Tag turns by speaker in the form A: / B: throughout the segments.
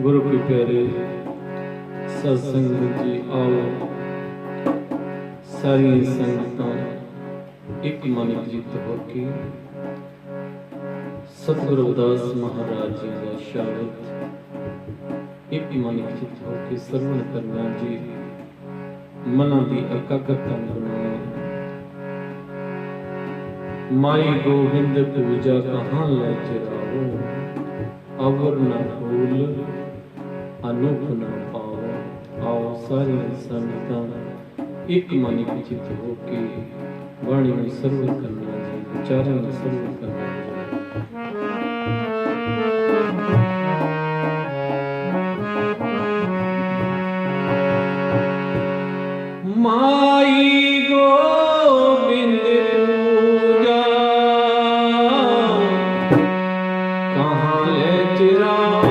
A: गुरु के प्यारे सत्संग जी आओ सारी संगतां एक मन चित होके सतगुरु रविदास महाराज जी का शब्द एक मन चित होके श्रवण करना जी। मना की एकाग्रता बनाना। माई गोविंद पूजा कहाँ ले चिराओ, अवर न भूल अनूप न पाओ। आओ सारी संगतां एक मन चित होके वाणी में सर्व करना जी, विचारों में सर्व करना जी। माई गोविंद पूजा कहाँ ले चिराओ,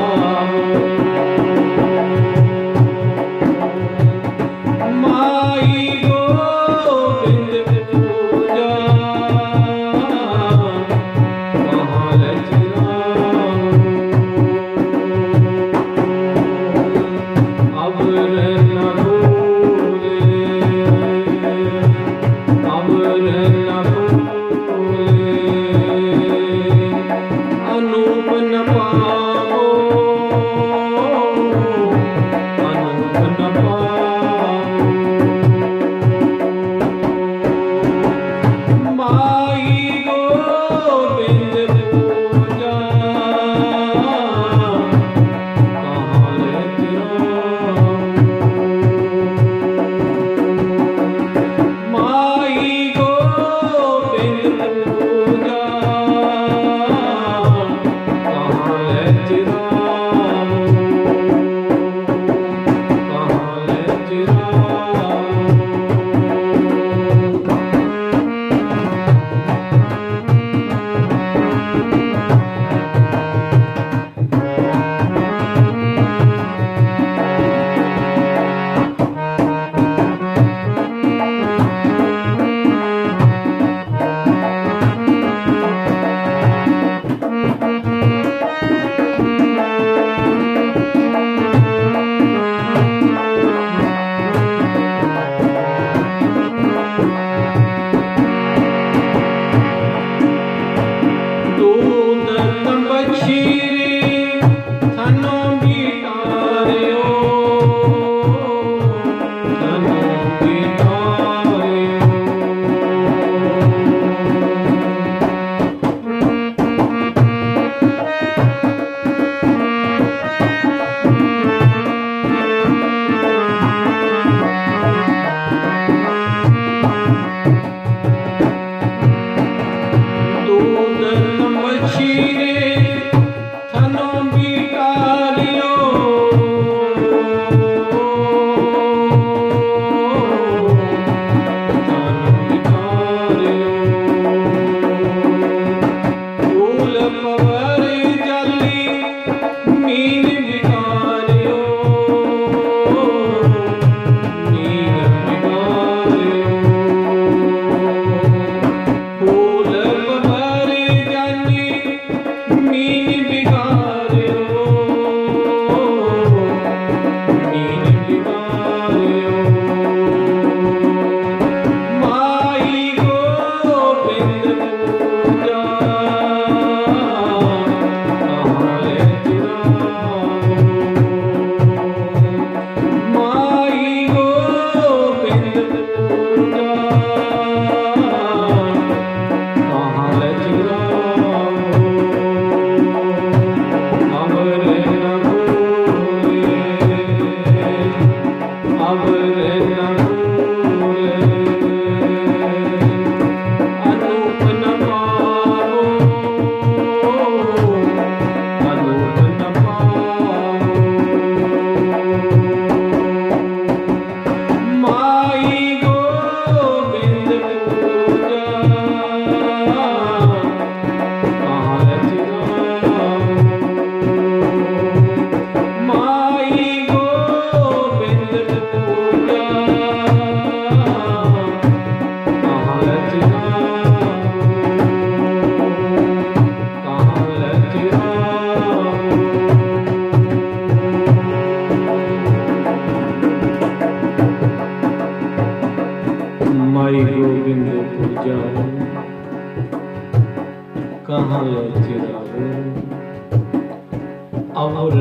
A: माई गोविंद पूजा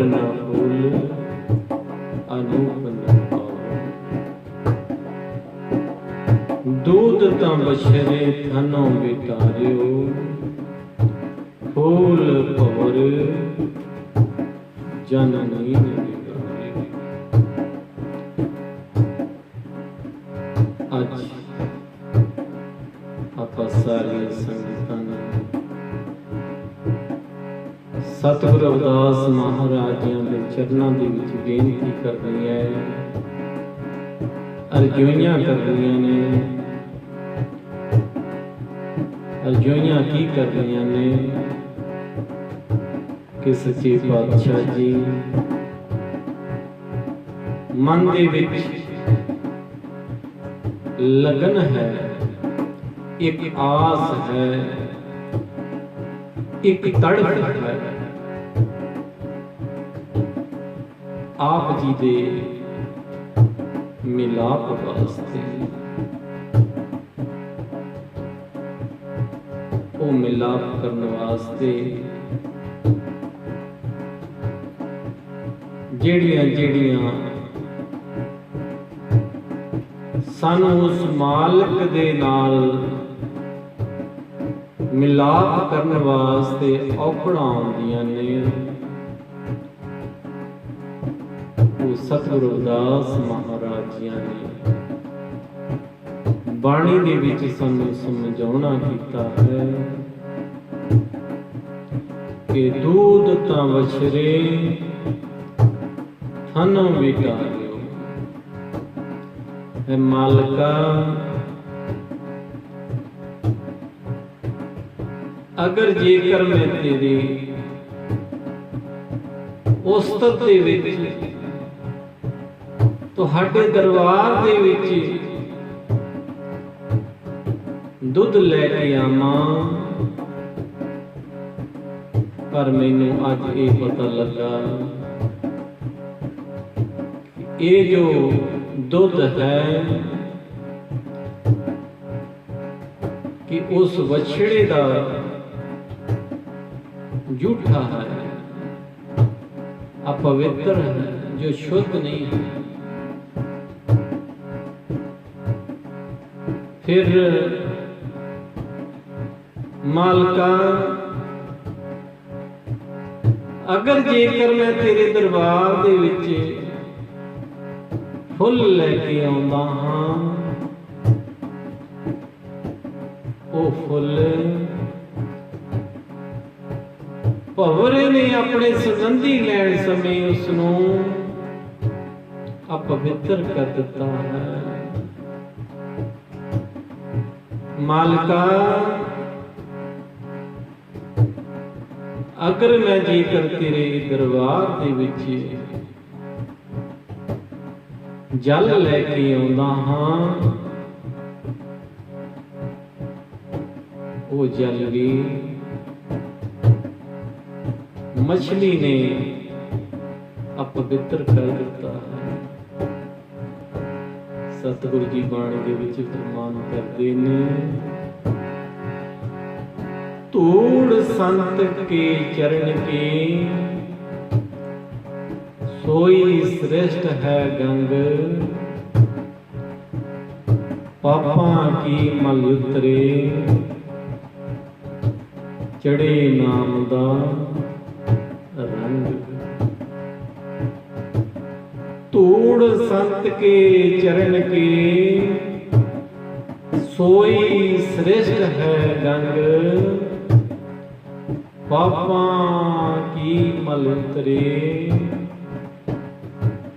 A: न फूल अनूप न पाओ। दूध तां बछरे थनों बिटारियो, फूल भंवर जननी बिगाड़ियो। अज आपां सारियां संगतां सतगुरु रविदास महाराजियां दे चरनां दे विच बेनती करनी है, अरजोइयां करनियां ने। अरजोइयां की करनियां ने कि सच्चे पातशाह जी मन दे विच लगन है, एक आस है, एक तड़प है आप जी दे मिलाप वास्ते। वो मिलाप करने वास्ते जेड़ियां जेड़ियां सानू उस मालिक दे नाल मिलाप करने वास्ते औखड़ा आउंदियां ने, वो सतगुरु रविदास महाराजियां ने बाणी दे विच सानू समझाउणा कीता है कि दूध तां बछरे थनों बिटारियो। है मालिका अगर जेकर मैं तेरी उस्तत दे विच तुहाडे दरबार दे विच दुध लैके आवां, पर मैनू अज ये पता लगा ये जो दुध है कि उस वछड़े दा झूठा है, अपवित्र है, जो शुद्ध नहीं है। फिर मालिका अगर जेकर मैं तेरे दरबार दे विच फुल लैके आउंदा हां, ओ फुल भंवरे ने अपने सुगंधी लैण समय उसनू अपवित्र कर दिता है। मालिका अगर मैं जेकर तेरे दरबार दे विच जल लैके आउंदा हां, वो जल भी मछली ने अपवित्र कर दिता है। सतगुरु जी बाणी दे विच फरमान करदे ने, धूड़ संत के चरण के सोई श्रेष्ठ है गंग, पापा की मल उतरे चढ़े नाम दा रंग। धूड़ संत के चरण के सोई श्रेष्ठ है गंग, पापा की मल उतरे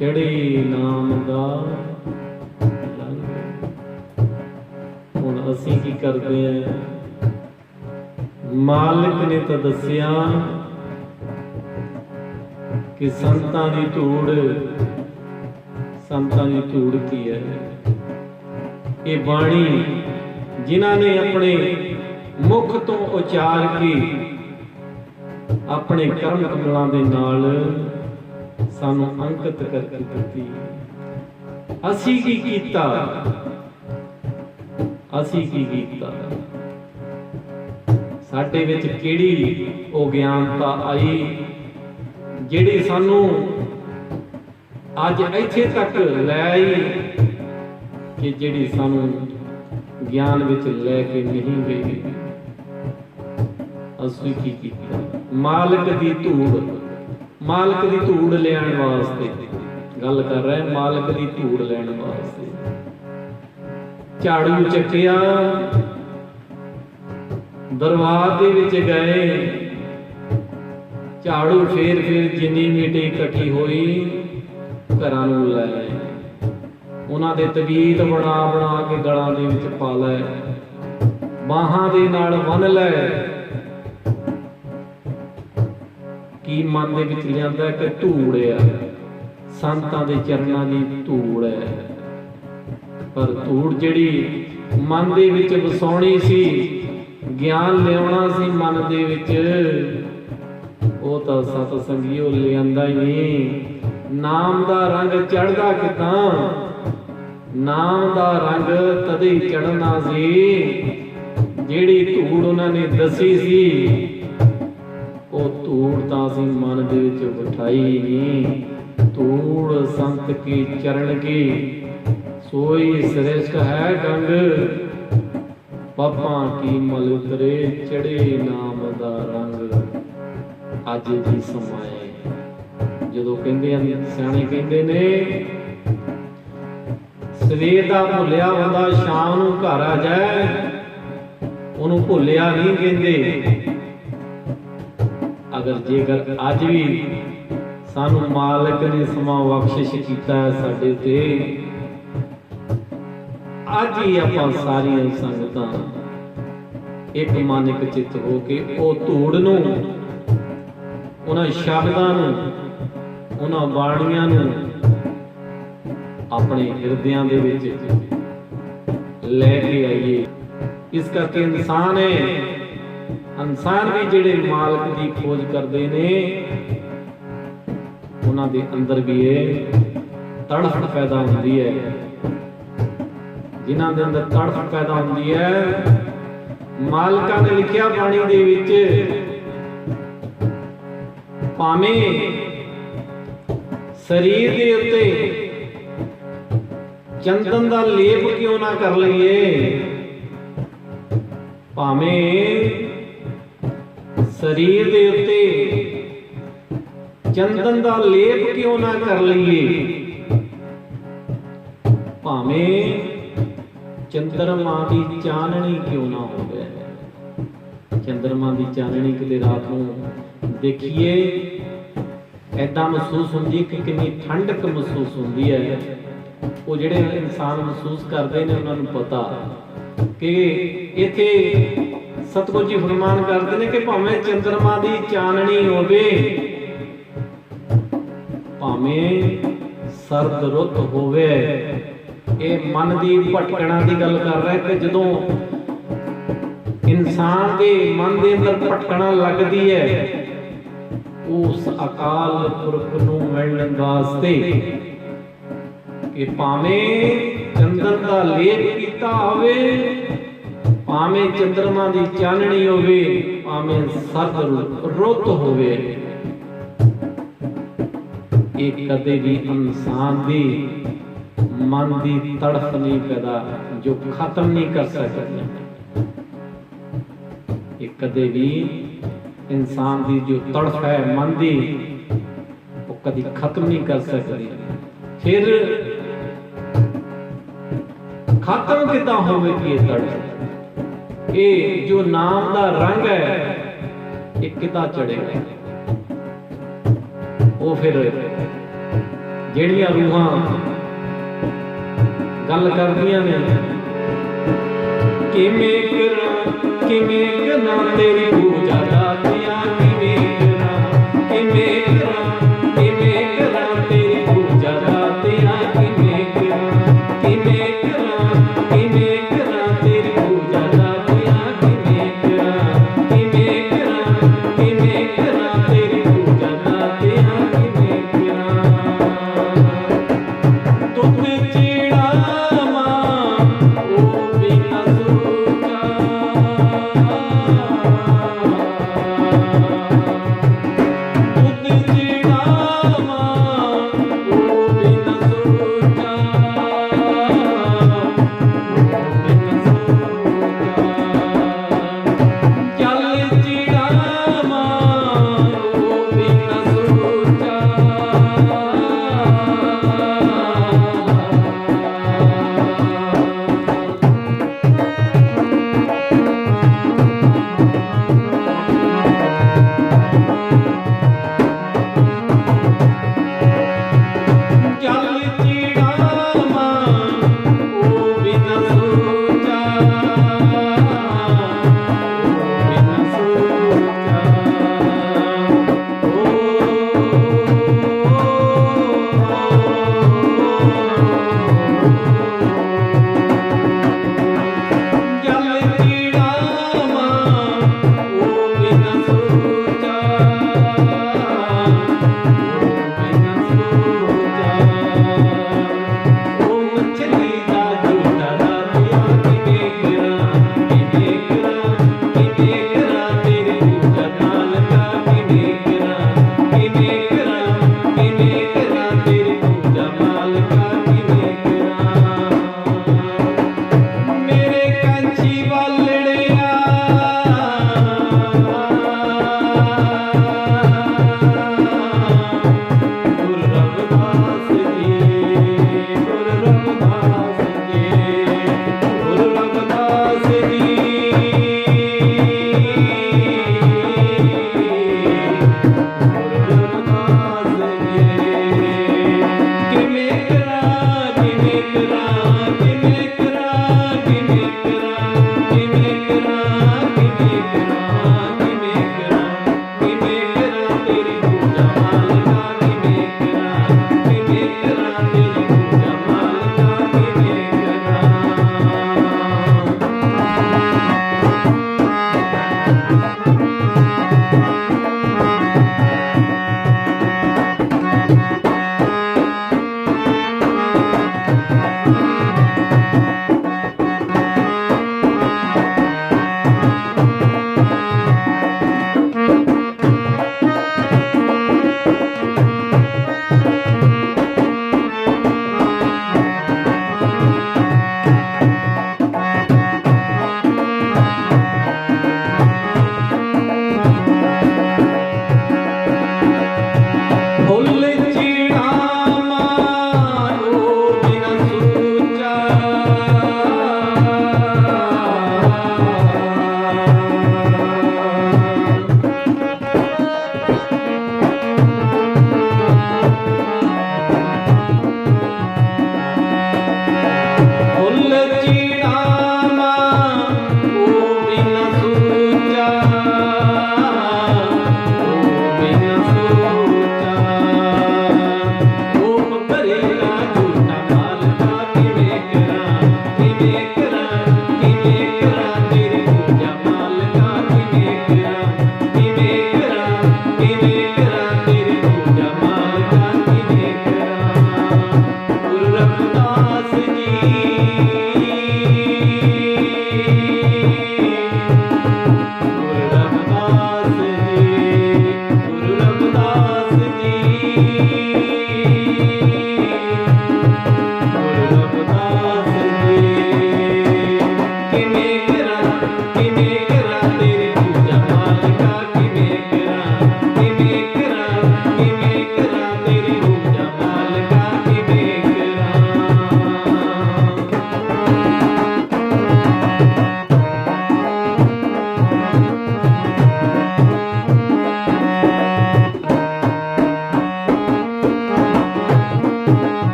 A: चढ़े नाम दा रंग। हुण असीं की करदे हैं, मालिक ने तो दसिया कि संतां दी धूड़ की है। ये बाणी जिन्हां ने अपने मुख तो उचार के अपने कर्म कमलों के नाल सानू अंकित करके दिती। असी की कीता, असी की कीता, साडे विच किहड़ी अज्ञानता आई ਜਿਹੜੀ ਸਾਨੂੰ ਅੱਜ ਇੱਥੇ ਤੱਕ ਲੈ ਆਈ ਕਿ ਜਿਹੜੀ ਸਾਨੂੰ ਗਿਆਨ ਵਿੱਚ ਲੈ ਕੇ ਨਹੀਂ ਗਈ। ਅਸੀਂ ਕੀ ਕੀਤਾ? ਮਾਲਕ ਦੀ ਧੂੜ ਲੈਣ ਵਾਸਤੇ ਗੱਲ ਕਰ ਰਹੇ, ਮਾਲਕ ਦੀ ਧੂੜ ਲੈਣ ਵਾਸਤੇ ਝਾੜੂ ਚੱਕਿਆ, ਦਰਬਾਰ ਦੇ ਵਿੱਚ ਗਏ, ਝਾੜੂ ਫੇਰ ਜਿੰਨੀ ਮਿੱਟੀ ਇਕੱਠੀ ਹੋਈ ਘਰਾਂ ਨੂੰ ਲੈ ਆਏ। ਉਹਨਾਂ ਦੇ ਤਵੀਤ ਬਣਾ ਕੇ ਗਲਾਂ ਦੇ ਵਿੱਚ ਪਾ ਲੈ, ਬਾਹਾਂ ਦੇ ਨਾਲ ਬੰਨ ਲੈ। ਕੀ ਮਨ ਦੇ ਵਿੱਚ ਲਿਆਂਦਾ ਕਿ ਧੂੜ ਆ, ਸੰਤਾਂ ਦੇ ਚਰਨਾਂ ਦੀ ਧੂੜ ਹੈ। ਪਰ ਧੂੜ ਜਿਹੜੀ ਮਨ ਦੇ ਵਿੱਚ ਵਸਾਉਣੀ ਸੀ, ਗਿਆਨ ਲਿਆਉਣਾ ਸੀ ਮਨ ਦੇ ਵਿੱਚ, ਉਹ ਤਾਂ ਸਤ ਸੰਗੀਓ ਲਿਆਂਦਾ ਹੀ ਨਹੀਂ। ਨਾਮ ਦਾ ਰੰਗ ਚੜ੍ਹਦਾ ਕਿੱਦਾਂ? ਨਾਮ ਦਾ ਰੰਗ ਤਦੇ ਹੀ ਚੜ੍ਹਨਾ ਸੀ। ਜਿਹੜੀ ਧੂੜ ਉਹਨਾਂ ਨੇ ਦੱਸੀ ਸੀ, ਉਹ ਧੂੜ ਤਾਂ ਅਸੀਂ ਮਨ ਦੇ ਵਿੱਚ ਬਿਠਾਈ ਨਹੀਂ। ਧੂੜ ਸੰਤ ਕੀ ਚਰਨ ਕੀ, ਸੋਈ ਸ੍ਰੇਸ਼ਟ ਹੈ ਗੰਗ। ਪਾਪਾਂ ਕੀ ਮਲ ਉਤਰੇ, ਚੜੇ ਨਾਮ ਦਾ ਰੰਗ। ਅੱਜ ਵੀ ਸਮਾਂ ਹੈ ਜਦੋਂ ਕਹਿੰਦੇ ਹਨ, ਸਿਆਣੇ ਕਹਿੰਦੇ ਨੇ, ਸਵੇਰ ਦਾ ਭੁੱਲਿਆ ਹੁੰਦਾ ਸ਼ਾਮ ਨੂੰ ਘਰ ਆ ਜਾਏ, ਉਹਨੂੰ ਭੁੱਲਿਆ ਨਹੀਂ ਕਹਿੰਦੇ। ਜੇਕਰ ਅੱਜ ਵੀ ਸਾਨੂੰ ਮਾਲਕ ਨੇ ਸਮਾਂ ਬਖਸ਼ਿਸ਼ ਕੀਤਾ ਹੈ ਸਾਡੇ ਉੱਤੇ, ਅੱਜ ਹੀ ਆਪਾਂ ਸਾਰੀਆਂ ਸੰਗਤਾਂ ਇੱਕ ਮਨ ਇੱਕ ਚਿੱਤ ਹੋ ਕੇ ਉਹ ਧੂੜ ਨੂੰ, ਉਹਨਾਂ ਸ਼ਬਦਾਂ ਨੂੰ, ਉਹਨਾਂ ਬਾਣੀਆਂ ਨੂੰ ਆਪਣੇ ਹਿਰਦਿਆਂ ਦੇ ਵਿੱਚ ਲੈ ਕੇ ਆਈਏ। ਇਸ ਕਰਕੇ ਇਨਸਾਨ ਵੀ ਜਿਹੜੇ ਮਾਲਕ ਦੀ ਖੋਜ ਕਰਦੇ ਨੇ, ਉਹਨਾਂ ਦੇ ਅੰਦਰ ਵੀ ਇਹ ਤੜਫ ਪੈਦਾ ਹੁੰਦੀ ਹੈ। ਜਿਨ੍ਹਾਂ ਦੇ ਅੰਦਰ ਤੜਫ ਪੈਦਾ ਹੁੰਦੀ ਹੈ, ਮਾਲਕਾਂ ਨੇ ਲਿਖਿਆ ਬਾਣੀ ਦੇ ਵਿੱਚ, ਭਾਵੇਂ ਸਰੀਰ ਦੇ ਉੱਤੇ ਚੰਦਨ ਦਾ ਲੇਪ ਕਿਉਂ ਨਾ ਕਰ ਲਈਏ, ਭਾਵੇਂ ਸਰੀਰ ਦੇ ਉੱਤੇ ਚੰਦਨ ਦਾ ਲੇਪ ਕਿਉਂ ਨਾ ਕਰ ਲਈਏ, ਭਾਵੇਂ ਚੰਦਰਮਾ ਦੀ ਚਾਨਣੀ ਕਿਉਂ ਨਾ ਹੋਵੇ। ਚੰਦਰਮਾ ਦੀ ਚਾਨਣੀ ਕਿਤੇ ਰਾਤ ਨੂੰ ਦੇਖੀਏ, ਐਦਾਂ ਮਹਿਸੂਸ ਹੁੰਦੀ ਹੈ ਕਿ ਕਿੰਨੀ ਠੰਡਕ ਮਹਿਸੂਸ ਹੁੰਦੀ ਹੈ। ਉਹ ਜਿਹੜੇ ਇਨਸਾਨ ਮਹਿਸੂਸ ਕਰਦੇ ਨੇ, ਉਹਨਾਂ ਨੂੰ ਪਤਾ ਕਿ ਇੱਥੇ ਸਤਿਗੁਰੂ ਜੀ ਫਰਮਾਨ ਕਰਦੇ ਨੇ ਕਿ ਭਾਵੇਂ ਚੰਦਰਮਾ ਦੀ ਚਾਨਣੀ ਹੋਵੇ, ਭਾਵੇਂ ਸਰਦ ਰੁੱਤ ਹੋਵੇ। ਇਹ ਮਨ ਦੀ ਭਟਕਣਾ ਦੀ ਗੱਲ ਕਰ ਰਿਹਾ ਕਿ ਜਦੋਂ ਇਨਸਾਨ ਦੇ ਮਨ ਦੇ ਅੰਦਰ ਭਟਕਣਾ ਲੱਗਦੀ ਹੈ, ਉਸ ਅਕਾਲ ਪੁਰਖ ਨੂੰ ਮਿਲਣ ਵਾਸਤੇ, ਕਿ ਭਾਵੇਂ ਚੰਦਨ ਦਾ ਲੇਪ ਕੀਤਾ ਹੋਵੇ, ਭਾਵੇਂ ਚੰਦਰਮਾ ਦੀ ਚਾਨਣੀ ਹੋਵੇ, ਭਾਵੇਂ ਸਰਦ ਰੁੱਤ ਹੋਵੇ, ਇਹ ਕਦੇ ਵੀ ਇਨਸਾਨ ਦੀ ਮਨ ਦੀ ਤੜਫ ਨਹੀਂ ਪੈਦਾ, ਜੋ ਖਤਮ ਨਹੀਂ ਕਰ ਸਕਦੀ। ਇਹ ਕਦੇ ਵੀ ਇਨਸਾਨ ਦੀ ਜੋ ਤੜਫ ਹੈ ਮਨ ਦੀ, ਉਹ ਕਦੀ ਖਤਮ ਨਹੀਂ ਕਰ ਸਕਦੀ। ਫਿਰ ਖਤਮ ਕਿੱਦਾਂ ਹੋਵੇਗੀ ਇਹ ਤੜਫ? ਇਹ ਜੋ ਨਾਮ ਦਾ ਰੰਗ ਹੈ, ਇਹ ਕਿੱਦਾਂ ਚੜੇਗਾ? ਉਹ ਫਿਰ ਜਿਹੜੀਆਂ ਰੂਹਾਂ ਗੱਲ ਕਰਦੀਆਂ ਨੇ, ਕਿਵੇਂ ਕਰਾਂ ਤੇਰੀ ਪੂਜਾ ਦਾਤਿਆ, ਕਿਵੇਂ ਕਰਾਂ ਤੇਰੀ ਪੂਜਾ ਦਾਤਿਆ, ਕਿਵੇਂ ਕਰਾਂ ਤੇਰੀ ਪੂਜਾ ਦਾਤਿਆ, ਕਿਵੇਂ ਕਰਾਂ ਤੇਰੀ ਪੂਜਾ ਦਾਤਿਆ, ਕਿਵੇਂ ਕਰਾਂ ਤੁਧ ਚਿੜਾਵਾਂ ਉਹ ਬਿਨ ਸੂਝਾ।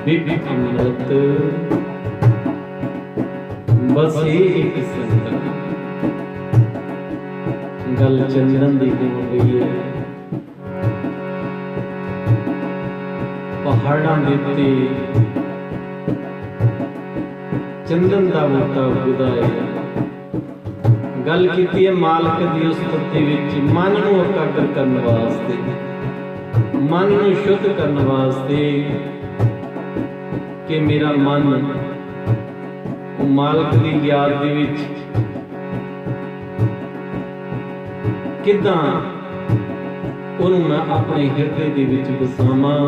A: बिब अमृत बसे एक संग। गल चंदन दी हो गई है। पहाड़ां दे उत्ते चंदन दा बूटा उगदा है। गल कीती है मालक दी उस धरती विच मन नूं एकाग्र करन वास्ते, मन नूं शुद्ध करन वास्ते कि मेरा मन वो मालक दी याद दे विच किदां ਉਹਨੂੰ मैं अपने हिरदे दे विच वसावां,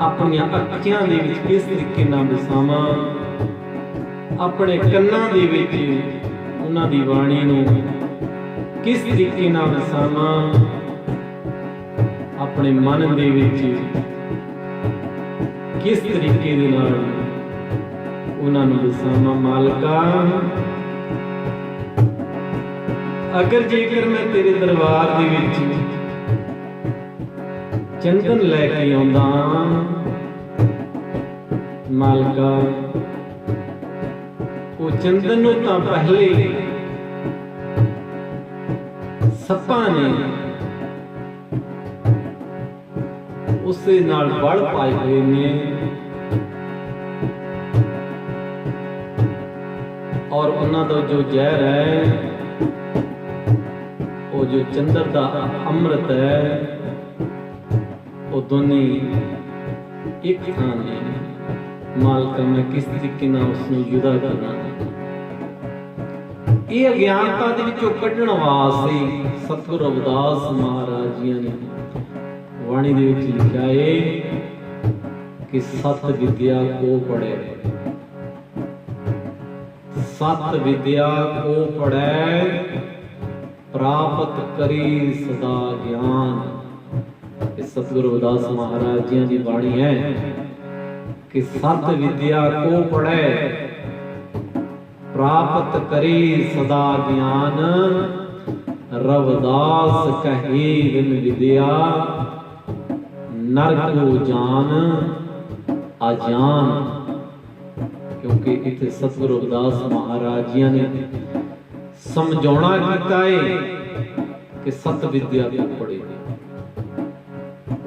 A: अपनियां अखियां दे विच किस तरीके नाल वसावां, अपने कन्नां दे विच उन्हां दी बाणी नूं किस तरीके नाल वसावां, अपने मन दे विच किस तरीके दे नाल उन्हां नूं वसावां। मालका अगर जेकर मैं तेरे दरबार दे विच चंदन लैके आउंदा, मालका वो चंदन नूं तां पहले सप्पां ने उसदे नाल वड़ पाए हुए ने और उन्हां दा जो जहर है, वो जो चंदर दा अमृत है, वो दोने एक थां ने। मालका मैं किस तरीके नाल उसनूं जुदा करना। ये अज्ञानता दे विचों कढण वास्ते सतगुरु रविदास महाराज जी ने वाणी दे विच लिखिया है कि सत विद्या को पढ़े, सत विद्या को पढ़े प्राप्त करी सदा ज्ञान। सतगुरु रविदास महाराज जी की वाणी है कि सत विद्या को पढ़े प्राप्त करी सदा ज्ञान। रविदास कहे बिन विद्या नर को जान अजान। क्योंकि इतने सतगुरु रविदास महाराज जी ने समझौना कीता है कि सत विद्या को पढ़े,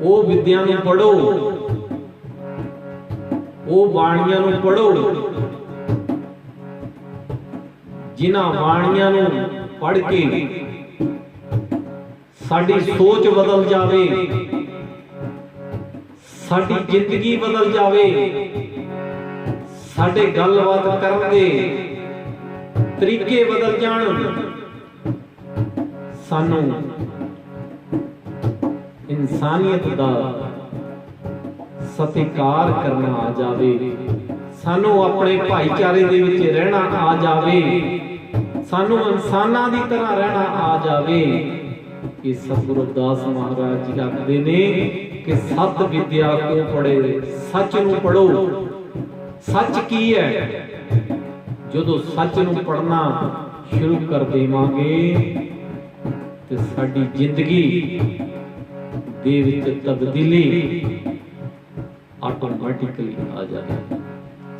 A: वो विद्या नूं पढ़ो, वो बाणियां नूं पढ़ो जिन्हां बाणियां नूं पढ़ के साडी सोच बदल जावे, साडी जिंदगी बदल जावे, साडे गलबात करन दे तरीके बदल जान, सानू इंसानियत दा सत्कार करना आ जावे, सानू अपने भाईचारे दे विच रहना आ जावे, सानू इंसानां दी तरह रहना आ जावे। ये सतगुरु रविदास महाराज जी आखदे ने कि सत विद्या को पढ़े, सच नूं पढ़ो। सच की है? ਜਦੋਂ सच ਨੂੰ पढ़ना शुरू कर देवांगे तो साडी जिंदगी दे विच तब्दीली ऑटोमैटिकली आ जाएगी।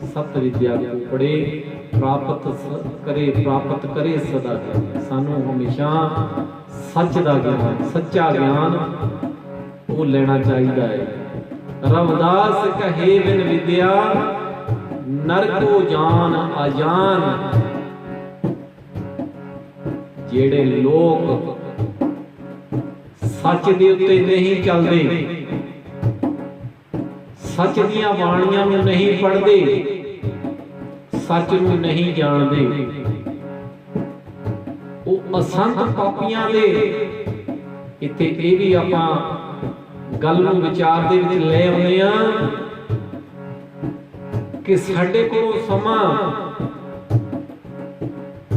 A: सत विद्या को पढ़े प्राप्त करे सदा ज्ञान। सानू हमेशा सच दा ज्ञान, सच्चा ज्ञान वो लेना चाहिए है। रविदास कहे बिन विद्या नर को जान अजान। जेड़े लोग सच दे उत्ते नहीं चलते, सच दियां बाणियां नूं नहीं पढ़दे, सच नूं नहीं जानदे, वो असंत पापियां दे इत्थे ये भी आपां गल नूं विचार दे विच ले आउंदे आ कि साडे कोल समां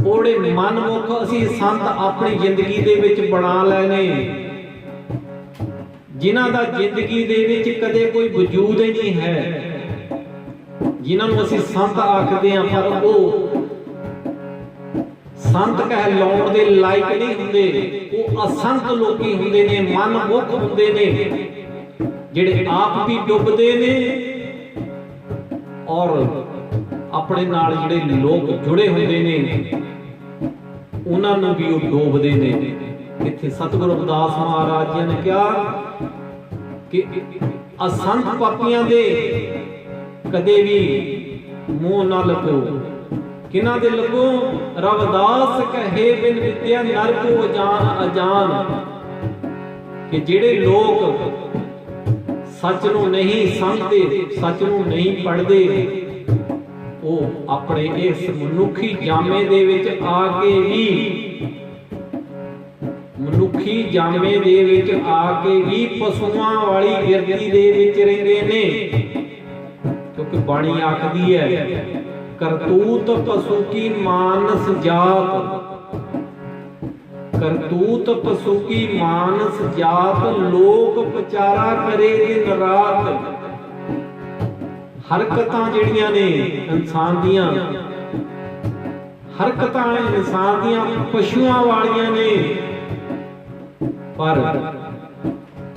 A: ओड़े मनमुख असीं संत अपनी जिंदगी दे विच बना लैने, जिन्हां दा जिंदगी दे विच कदे कोई वजूद ही नहीं है, जिन्हां नूं असीं संत आखदे हां पर वो संत कहलाउण दे लायक नहीं हुंदे, वो असंत लोकी हुंदे ने, मनमुख हुंदे ने, ਜਿਹੜੇ ਆਪ ਵੀ ਡੁੱਬਦੇ ਨੇ ਔਰ ਆਪਣੇ ਨਾਲ ਜਿਹੜੇ ਲੋਕ ਜੁੜੇ ਹੁੰਦੇ ਨੇ ਉਹਨਾਂ ਨੂੰ ਵੀ ਉਹ ਡੋਬਦੇ ਨੇ। ਇੱਥੇ ਸਤਿਗੁਰੂ ਰਵਿਦਾਸ ਮਹਾਰਾਜ ਜੀ ਨੇ ਕਿਹਾ ਕਿ ਅਸੰਖ ਪਾਪੀਆਂ ਦੇ ਕਦੇ ਵੀ ਮੂੰਹ ਨਾ ਲੱਗੋ। ਕਿਹਨਾਂ ਦੇ ਲੱਗੋ? ਰਵਿਦਾਸ ਕਹੇ ਬਿਨ ਵਿਦਿਆ ਨਰਕ ਅਜਾਨ ਅਜਾਨ, ਕਿ ਜਿਹੜੇ ਲੋਕ ਸੱਚ ਨੂੰ ਨਹੀਂ ਸਮਝਦੇ, ਸੱਚ ਨੂੰ ਨਹੀਂ ਪੜ੍ਹਦੇ, ਉਹ ਆਪਣੇ ਇਸ ਮਨੁੱਖੀ ਜਾਮੇ ਦੇ ਵਿੱਚ ਆ ਕੇ ਵੀ ਮਨੁੱਖੀ ਜਾਮੇ ਦੇ ਵਿੱਚ ਆ ਕੇ ਵੀ ਪਸ਼ੂਆਂ ਵਾਲੀ ਗਿਰਦੀ ਦੇ ਵਿੱਚ ਰਹਿੰਦੇ ਨੇ। ਕਿਉਂਕਿ ਬਾਣੀ ਆਖਦੀ ਹੈ ਕਰਤੂਤ ਪਸ਼ੂ ਕੀ ਮਾਨਸ ਜਾਤ, ਕਰਤੂਤ ਪਸ਼ੂ ਕੀ ਮਾਨਸ ਜਾਤ, ਲੋਕ ਵਿਚਾਰਾ ਕਰੇ ਦਿਨ ਰਾਤ। ਹਰਕਤਾਂ ਜਿਹੜੀਆਂ ਨੇ ਇਨਸਾਨ ਦੀਆਂ, ਹਰਕਤਾਂ ਇਨਸਾਨ ਦੀਆਂ ਪਸ਼ੂਆਂ ਵਾਲੀਆਂ ਨੇ, ਪਰ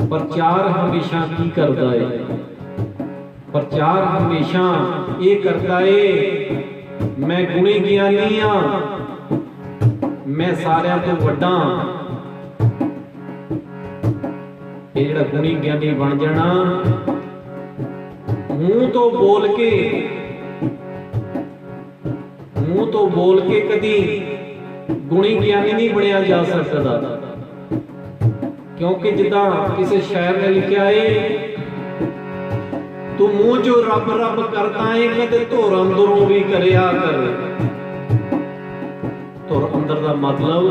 A: ਪ੍ਰਚਾਰ ਹਮੇਸ਼ਾ ਕੀ ਕਰਦਾ ਹੈ? ਪ੍ਰਚਾਰ ਹਮੇਸ਼ਾ ਇਹ ਕਰਦਾ ਏ ਮੈਂ ਗੁਣੀ ਗਿਆਨੀ ਆ, ਮੈਂ ਸਾਰਿਆਂ ਤੋਂ ਵੱਡਾ। ਇਹ ਜਿਹੜਾ ਗੁਣੀ ਗਿਆਨੀ ਬਣ ਜਾਣਾ, ਮੂੰਹ ਤੋਂ ਬੋਲ ਕੇ ਕਦੀ ਗੁਣੀ ਗਿਆਨੀ ਨਹੀਂ ਬਣਿਆ ਜਾ ਸਕਦਾ। ਕਿਉਂਕਿ ਜਿੱਦਾਂ ਕਿਸੇ ਸ਼ਾਇਰ ਨੇ ਲਿਖਿਆ ਏ, ਤੂੰ ਮੂੰਹ ਚੋਂ ਰੱਬ ਰੱਬ ਕਰਦਾ ਏ, ਕਦੇ ਧੁਰ ਅੰਦਰੋਂ ਵੀ ਕਰਿਆ ਕਰ। ਧੁਰ ਅੰਦਰ ਦਾ ਮਤਲਬ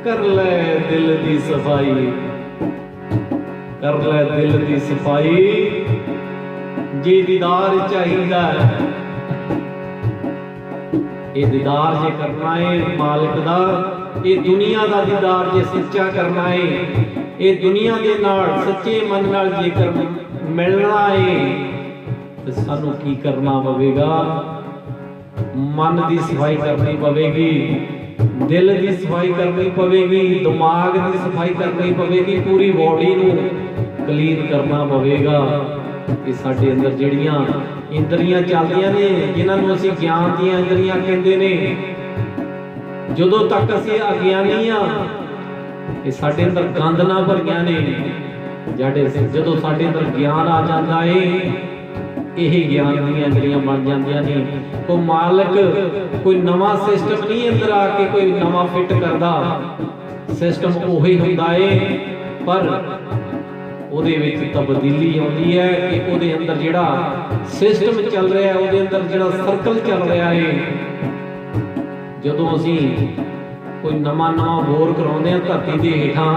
A: ਕਰ ਲੈ ਦਿਲ ਦੀ ਸਫਾਈ, ਕਰ ਲੈ ਦਿਲ ਦੀ ਸਫਾਈ। ਜੇ ਦੀਦਾਰ ਚਾਹੀਦਾ, ਇਹ ਦੀਦਾਰ ਜੇ ਕਰਨਾ ਹੈ ਮਾਲਕ ਦਾ, ਇਹ ਦੁਨੀਆ ਦਾ ਦੀਦਾਰ ਜੇ ਸੱਚਾ ਕਰਨਾ ਹੈ, ਇਹ ਦੁਨੀਆ ਦੇ ਨਾਲ ਸੱਚੇ ਮਨ ਨਾਲ ਜੇਕਰ ਮਿਲਣਾ ਹੈ ਤੇ ਸਾਨੂੰ ਕੀ ਕਰਨਾ ਪਵੇਗਾ? ਮਨ ਦੀ ਸਫਾਈ ਕਰਨੀ ਪਵੇਗੀ, ਦਿਲ ਦੀ ਸਫਾਈ ਕਰਨੀ ਪਵੇਗੀ, ਦਿਮਾਗ ਦੀ ਸਫਾਈ ਕਰਨੀ ਪਵੇਗੀ, ਪੂਰੀ ਬੋਡੀ ਨੂੰ ਕਲੀਨ ਕਰਨਾ ਪਵੇਗਾ। ਕਿ ਸਾਡੇ ਅੰਦਰ ਜਿਹੜੀਆਂ ਇੰਦਰੀਆਂ ਚੱਲਦੀਆਂ ਨੇ, ਜਿਨ੍ਹਾਂ ਨੂੰ ਅਸੀਂ ਗਿਆਨ ਦੀਆਂ ਇੰਦਰੀਆਂ ਕਹਿੰਦੇ ਨੇ, ਜਦੋਂ ਤੱਕ ਅਸੀਂ ਅਗਿਆਨੀ ਆ, ਇਹ ਸਾਡੇ ਅੰਦਰ ਗੰਦ ਨਾ ਭਰੀਆਂ ਨੇ। ਜਦੋਂ ਸਾਡੇ ਅੰਦਰ ਗਿਆਨ ਆ ਜਾਂਦਾ ਏ, ਇਹ ਗਿਆਨ ਦੀਆਂ ਇੰਦਰੀਆਂ ਬਣ ਜਾਂਦੀਆਂ ਨੇ। ਉਹ ਮਾਲਕ ਕੋਈ ਨਵਾਂ ਸਿਸਟਮ ਨਹੀਂ ਅੰਦਰ ਆ ਕੇ ਕੋਈ ਨਵਾਂ ਫਿੱਟ ਕਰਦਾ, ਸਿਸਟਮ ਉਹੀ ਹੁੰਦਾ ਏ, ਪਰ ਉਹਦੇ ਵਿੱਚ ਤਬਦੀਲੀ ਆਉਂਦੀ ਹੈ ਕਿ ਉਹਦੇ ਅੰਦਰ ਜਿਹੜਾ ਸਿਸਟਮ ਚੱਲ ਰਿਹਾ, ਉਹਦੇ ਅੰਦਰ ਜਿਹੜਾ ਸਰਕਲ ਚੱਲ ਰਿਹਾ ਹੈ। ਜਦੋਂ ਅਸੀਂ ਕੋਈ ਨਵਾਂ ਬੋਰ ਕਰਾਉਂਦੇ ਆ ਧਰਤੀ ਦੇ ਹੇਠਾਂ,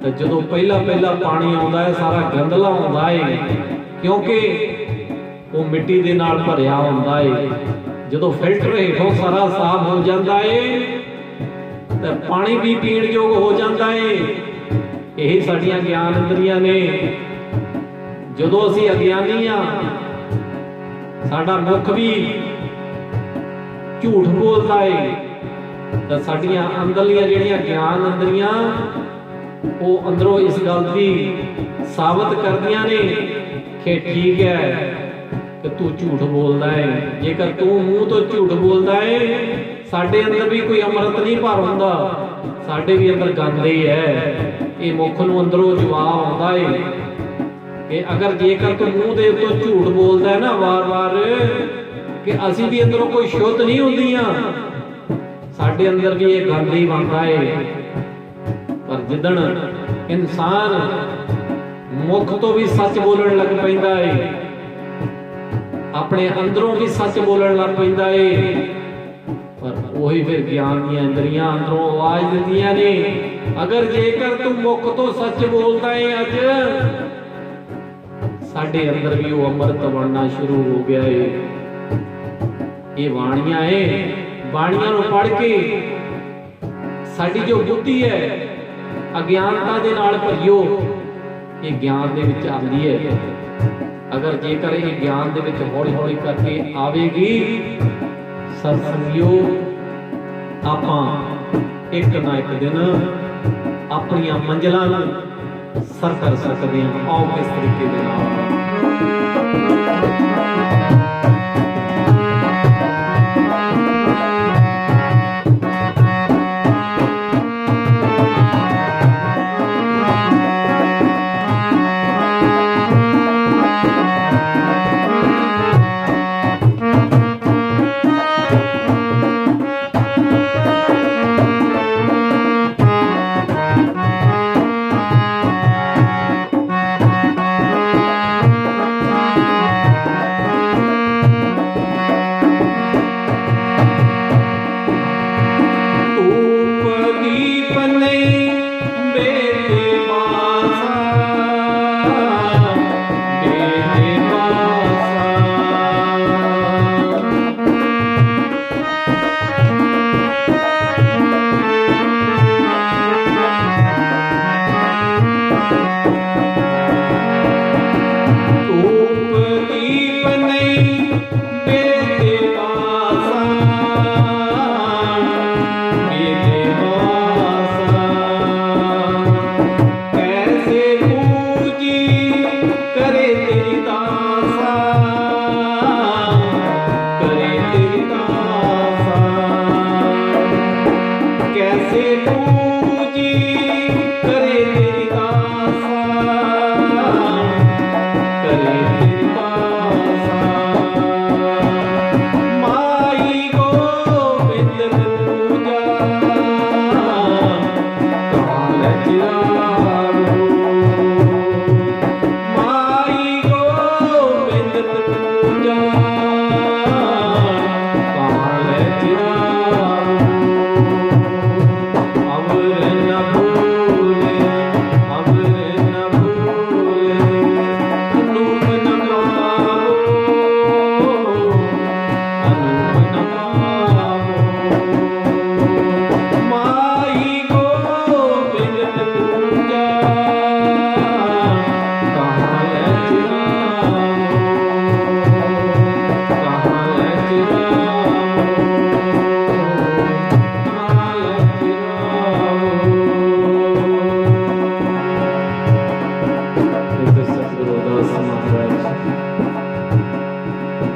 A: ਤਾਂ ਜਦੋਂ ਪਹਿਲਾ ਪਾਣੀ ਆਉਂਦਾ ਹੈ ਸਾਰਾ ਗੰਦਲਾ ਆਉਂਦਾ ਹੈ, ਕਿਉਂਕਿ ਉਹ ਮਿੱਟੀ ਦੇ ਨਾਲ ਭਰਿਆ ਹੁੰਦਾ ਹੈ। ਜਦੋਂ ਫਿਲਟਰ ਹੇਠੋਂ ਸਾਰਾ ਸਾਫ਼ ਹੋ ਜਾਂਦਾ ਹੈ ਤਾਂ ਪਾਣੀ ਵੀ ਪੀਣ ਯੋਗ ਹੋ ਜਾਂਦਾ ਹੈ। ਇਹ ਸਾਡੀਆਂ ਗਿਆਨ ਇੰਦਰੀਆਂ ਨੇ। ਜਦੋਂ ਅਸੀਂ ਅਗਿਆਨੀ ਆ, ਸਾਡਾ ਮੁਖ ਵੀ ਝੂਠ ਬੋਲਦਾ ਏ, ਤਾਂ ਸਾਡੀਆਂ ਅੰਦਰਲੀਆਂ ਜਿਹੜੀਆਂ ਗਿਆਨ ਇੰਦਰੀਆਂ ਉਹ ਅੰਦਰੋਂ ਇਸ ਗੱਲ ਦੀ ਸਾਬਤ ਕਰਦੀਆਂ ਨੇ ਕਿ ਠੀਕ ਹੈ ਕਿ ਤੂੰ ਝੂਠ ਬੋਲਦਾ ਏ। ਜੇਕਰ ਤੂੰ ਮੂੰਹ ਤੋਂ ਝੂਠ ਬੋਲਦਾ ਏ, ਸਾਡੇ ਅੰਦਰ ਵੀ ਕੋਈ ਅੰਮ੍ਰਿਤ ਨਹੀਂ ਭਰ ਹੁੰਦਾ, ਸਾਡੇ ਵੀ ਅੰਦਰ ਗੰਦ ਹੀ ਹੈ। ਇਹ ਮੁਖ ਨੂੰ ਅੰਦਰੋਂ ਜਵਾਬ ਆਉਂਦਾ ਏ ਕਿ ਅਗਰ ਜੇਕਰ ਤੂੰ ਮੂੰਹ ਦੇ ਉੱਤੋਂ ਝੂਠ ਬੋਲਦਾ ਹੈ ਨਾ ਵਾਰ-ਵਾਰ, ਕਿ ਅਸੀਂ ਵੀ ਅੰਦਰੋਂ ਕੋਈ ਸ਼ੁੱਧ ਨਹੀਂ ਹੁੰਦੀਆਂ, ਸਾਡੇ ਅੰਦਰ ਵੀ ਇਹ ਗੰਦ ਹੀ ਬਣਦਾ ਏ। ਪਰ ਜਿੱਦਣ ਇਨਸਾਨ ਮੁਖ ਤੋਂ ਵੀ ਸੱਚ ਬੋਲਣ ਲੱਗ ਪੈਂਦਾ ਏ, ਆਪਣੇ ਅੰਦਰੋਂ ਵੀ ਸੱਚ ਬੋਲਣ ਲੱਗ ਪੈਂਦਾ ਏ, ਪਰ ਉਹੀ ਫਿਰ ਗਿਆਨ ਦੀਆਂ ਇੰਦਰੀਆਂ ਅੰਦਰੋਂ ਆਵਾਜ਼ ਦਿੰਦੀਆਂ ਨੇ, ਅਗਰ ਜੇਕਰ ਤੂੰ ਮੁਖ ਤੋਂ ਸੱਚ ਬੋਲਦਾ ਏ, ਅੱਜ ਸਾਡੇ ਅੰਦਰ ਵੀ ਉਹ ਅੰਮ੍ਰਿਤ ਬਣਨਾ ਸ਼ੁਰੂ ਹੋ ਗਿਆ ਏ। ਇਹ ਬਾਣੀਆਂ ਏ, ਬਾਣੀਆਂ ਨੂੰ ਪੜ੍ਹ ਕੇ ਸਾਡੀ ਜੋ ਬੁੱਧੀ ਹੈ ਅਗਿਆਨਤਾ ਦੇ ਨਾਲ ਭਰਿਓ, ਇਹ ਗਿਆਨ ਦੇ ਵਿੱਚ ਆਉਂਦੀ ਹੈ। ਅਗਰ ਜੇਕਰ ਇਹ ਗਿਆਨ ਦੇ ਵਿੱਚ ਹੌਲੀ ਕਰਕੇ ਆਵੇਗੀ, ਸਤ ਸੰਗਿਓ, ਆਪਾਂ ਇੱਕ ਨਾ ਇੱਕ ਦਿਨ ਆਪਣੀਆਂ ਮੰਜ਼ਿਲਾਂ ਨੂੰ सर कर सकते हैं। आओ किस तरीके के नाल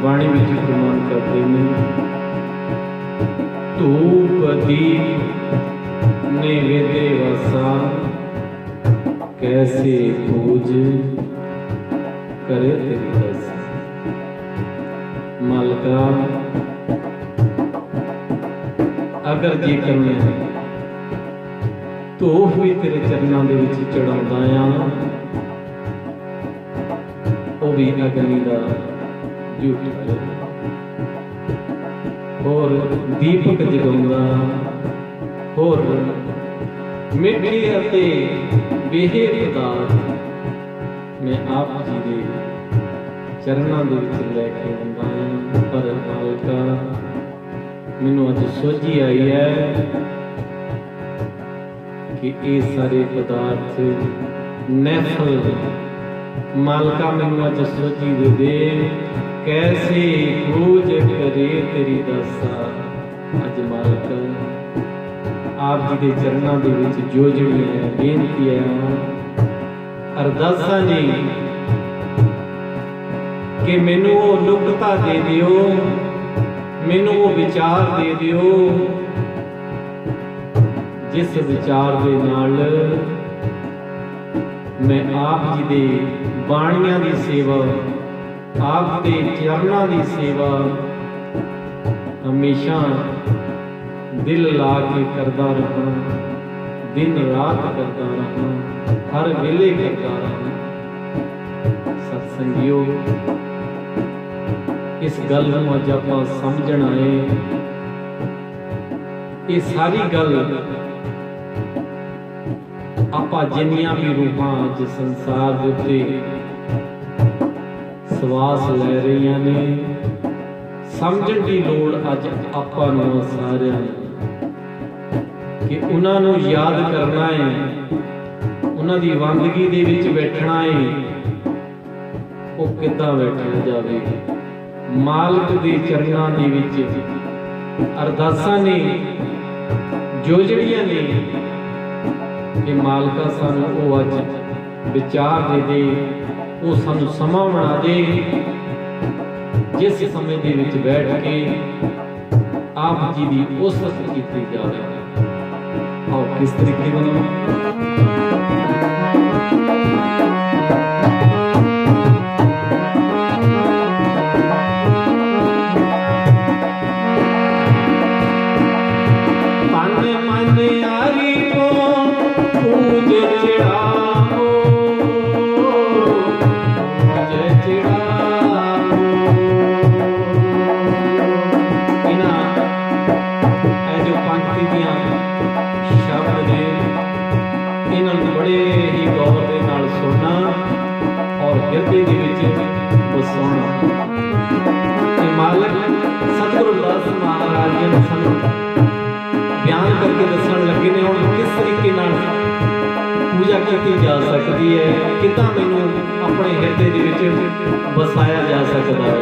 A: वाणी में प्रमाण करते हैं। धूप दीप नैवेद्य वसा कैसे पूज करे तेरी दस। मालका अगर जेकर मैं धूप भी तेरे चरणों के विच चढ़ाउंदा आ, वो भी अग्नि का झूठ है, और दीपक जगाउंदा और मिठे अते बेहे पदार्थ मैं आप जी के चरणों के विच लैके आउंदा हां। पर मालका मैनूं अज सोझी आई है कि ये सारे पदार्थ नैफल मालका मैनूं अज सोझी दे दे कैसे पूज करे तेरी दासा। अज मालक आप जी के चरणों के विच जो है बेनती है अरदासा जी कि मैनू वो नुकता दे दियो, मैनू वो विचार दे दियो जिस विचार के नाल मैं आप जी दे बाणियां दी सेवा, आप दे चरणों की सेवा हमेशा दिल ला के करता रहा, दिन रात करता रहा, हर वेले करता रहा। सत्संगियो इस गल नूं अज आपां समझण आए। ये सारी गल आपां जिन्नियां भी रूहां अज संसार दे उत्ते सवास लै रही ने समझण की लोड़ अज आपां नूं सारिआं कि उन्हां नूं याद करना है, उन्हां दी बंदगी दे विच बैठना है। वो किद्दां बैठा जावे? मालिक दे चरनां दे विच अरदासां ने जोजड़ियां ने कि मालका सानूं वो अज विचार दे दे, वो सानू समा बना दे जिस समय दे विच बैठ के आप जी की उस्तत की जाए। आओ किस तरीके बनो बयान करके दसन लगे ने हुण किस तरीके नाल पूजा की जा सकती है, कितना मैनू अपने हिरदे दे विच वसाया जा सकता है।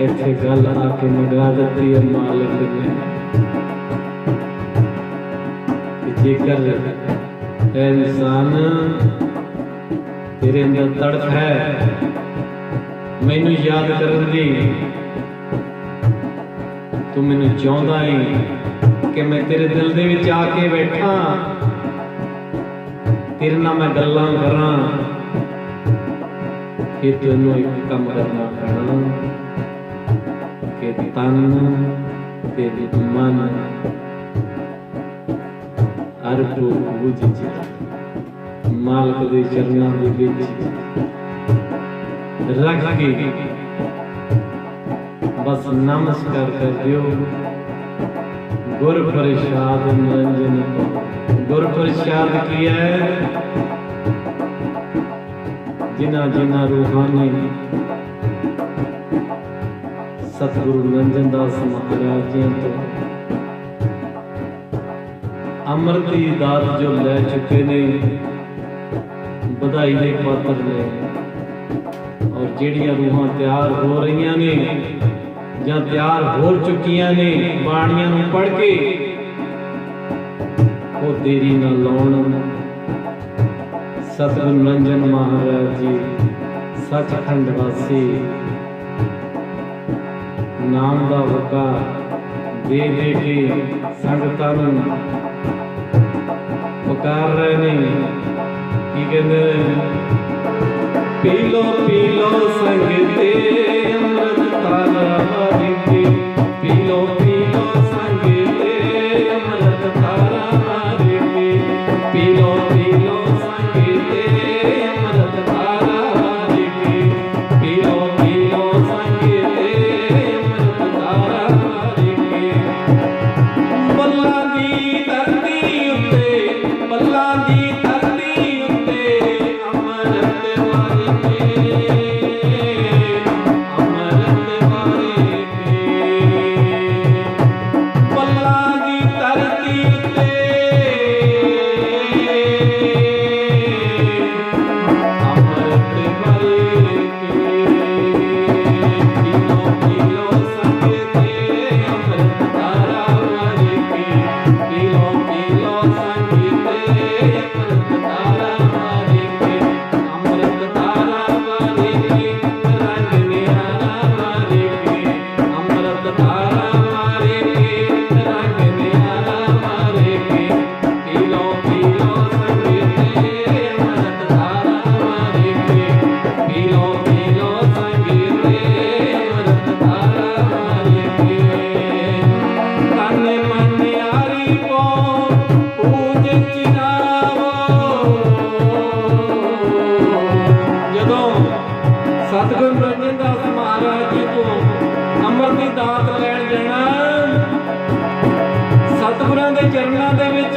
A: इत्थे गल आके मंगा दी है मालिक ने, जेकर इंसान तेरे अंदर तड़प है मैनू याद करन दी, तू मैनू चाहता है कि मैं तेरे दिल दे विच आके बैठा, तेरे नाल मैं गल्लां करां, कि तेनू एक काम करना पैना कि तन ते मन अर्प बूझ मालिक दे चरनां दे विच रख के बस नमस्कार कर दियो। गुर प्रसाद निरंजन को गुर प्रसाद किया है जिन्ना जिन्ना रूहानी सतगुरु निरंजन दास महाराज जी तो अमृत की दात जो ले चुके ने, बधाई के पात्र ने। और ਜਿਹੜੀਆਂ रूहां तैयार हो रही ने ਜਾਂ तैयार हो चुकियां ने बाणियां नूं पढ़ के वो देरी ना लाउण। सतगुरु निरंजन महाराज जी सचखंड वासी नाम का हुक्का दे दे के संगतां नूं पुकार रहे ने। की कहंदे पी लो संग ते अमृत तारा वारी के, पी लो संग ते अमृत तारा वारी के, पी लो संग ते अमृत तारा वारी के, पी लो संग ते अमृत तारा वारी के। बल्लां दी धरती उत्ते, बल्लां दी धरती उत्ते अमृत वारी के, अमृत वारी के। बल्लां दी धरती उत्ते अमृत वारी के। पी लो संग ते अमृत तारा वारी के, पी लो संग ते अमृत तारा वारी के, अमृत तारा वारी के, रंग निहारा वारी के, अमृत तारा वारी के, रंग निहारा वारी के। पी लो संग ते अमृत तारा वारी के, पी लो संग ते अमृत तारा वारी के। तन मन यारी को पूज चिरावो। जदों सतगुरु निरंजन दास महाराज जी को अमर की दात लैण जाना, सतगुरां दे चरनां दे विच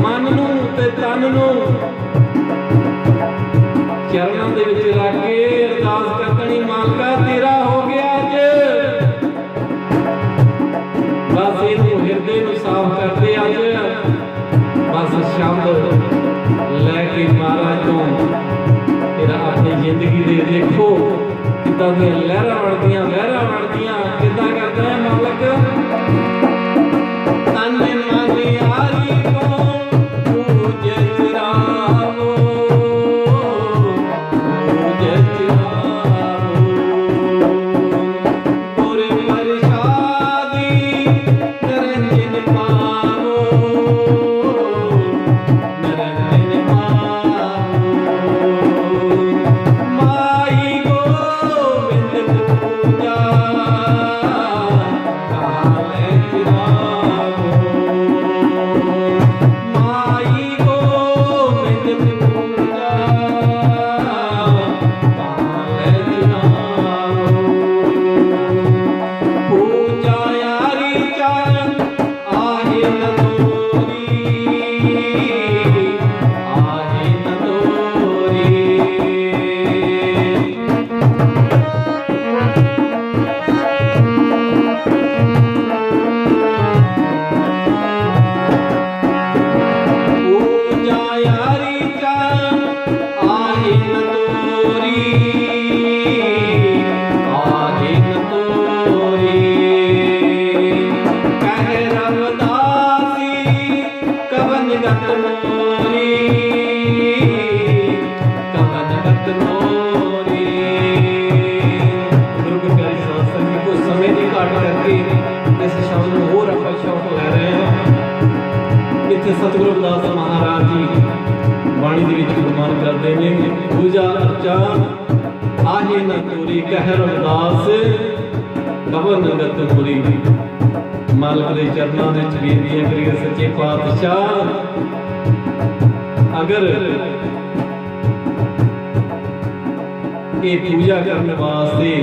A: मन नूं ते तन नूं चरनां दे विच रख के अरदास करनी, मालका तेरा हो गया अज। बस इनू हिरदे नूं साफ करते अज, बस शब्द लैके महाराज तो फिर अपनी जिंदगी दे देखो किदां दी लहरां वड़दियां किदां करदा है मालक। तन मन यारी को पूज चिरावो, पूज चिरावो। गुर प्रसादी निरंजन पावो, निरंजन पावो। माई गोविंद पूजा काले चिरावो, माई गोविंद पूजा काले चिरावो। पूजा यारी चान आहे न तोरी, आहे न तोरी। पूजा यारी चान आहे न तोरी, आहे न तोरी। कह रवदासी कवन गत मोरी, कवन गत मोरी। गुरु के प्यारे साथ संगत, कुछ समय की घाट करके इस शब्द में होर आपां शौक ले रहे हैं। इत्थे सतगुरु रविदास महाराज जी बाणी दे विच गुरमान करते हैं, पूजा अर्चा आहे न तोरी, कह रविदास कवन गत मोरी। मालक दे चरनां दे विच बेनतियां करिए सच्चे पातशाह, अगर ये पूजा करने वास्ते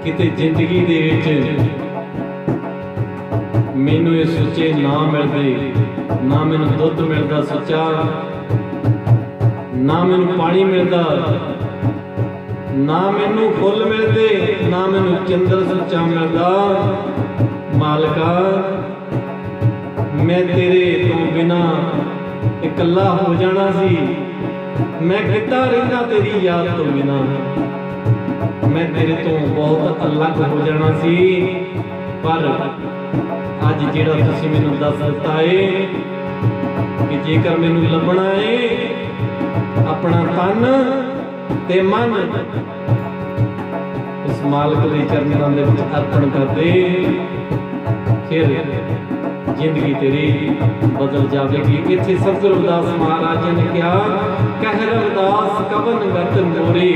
A: किते जिंदगी दे विच मैनू ये सुच्चे ना मिलते, ना मैनू दुध मिलता सच्चा, ना मैनू पानी मिलता, ना मैनू फुल मिलते, ना मैनू चंद्र सच्चा मिलता। मालका मैं तेरे तो बिना इकल्ला हो जाना सी। मैं किद्दां रहिंदा तेरी याद तो बिना, मैं तेरे तो बहुत अलग हो जाना सी। पर अज जिहड़ा तुसीं मैनूं दस दित्ता है कि जेकर मैनूं लभना है अपना तन ते मन उस मालिक दे चरनां दे विच अर्पण कर दे, फिर जिंदगी तेरी बदल जाएगी। इत्थे सतगुरु रविदास महाराज ने कहा, कह रविदास कवन गत मोरी,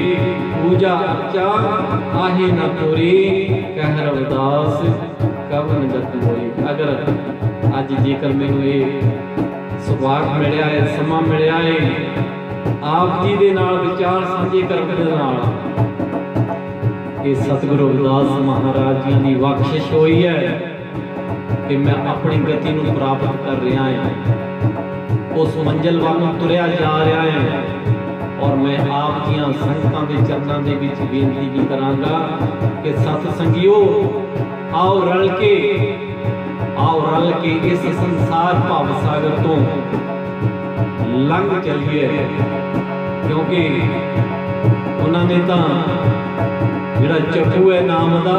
A: पूजा अर्चा आहे न तोरी। कह रविदास कवन गत मोरी। अगर अज जेकर मैनूं ये सुभाग मिलिया है, समा मिलिया है आप जी दे नाल विचार साझे करन दे नाल, ये सतगुरु रविदास महाराज जी की बख्शिश हुई है कि मैं अपनी गति को प्राप्त कर रहा है, उस मंजिल वालों तुरया जा रहा है। और मैं आप दियां संगतां दे चरनां दे विच बेनती भी करांगा कि सत संगियो आओ रल के इस संसार भाव सागर तो लंघ चलिए, क्योंकि उन्होंने तो जिहड़ा चप्पू है नाम दा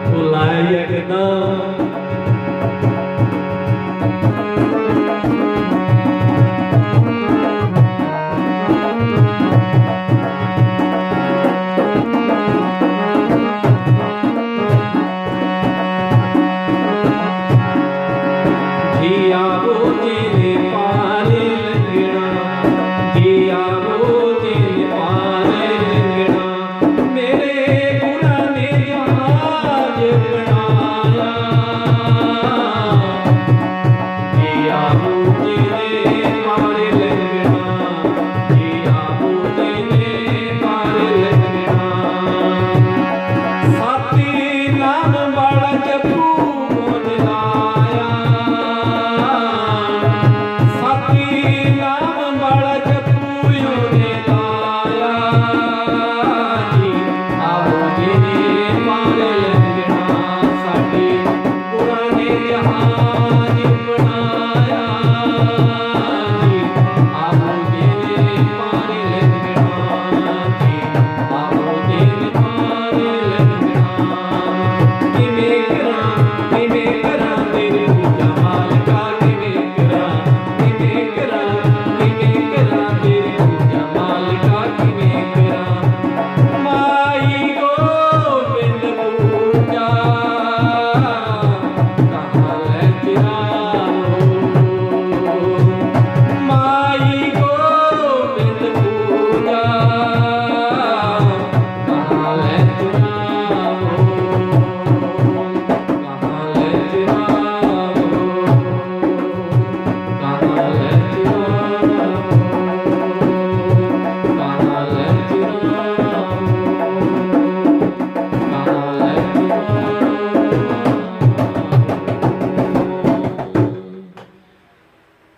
A: वो लाया ही है किदां।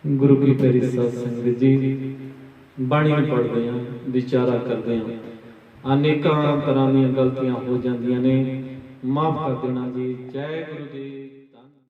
A: गुरु की प्यारी साध संगत जी, बाणी पढ़ते हैं, विचारा करते हैं, अनेकों तरह दी गलतियां हो जांदियां ने, माफ कर देना जी। जय गुरु जी।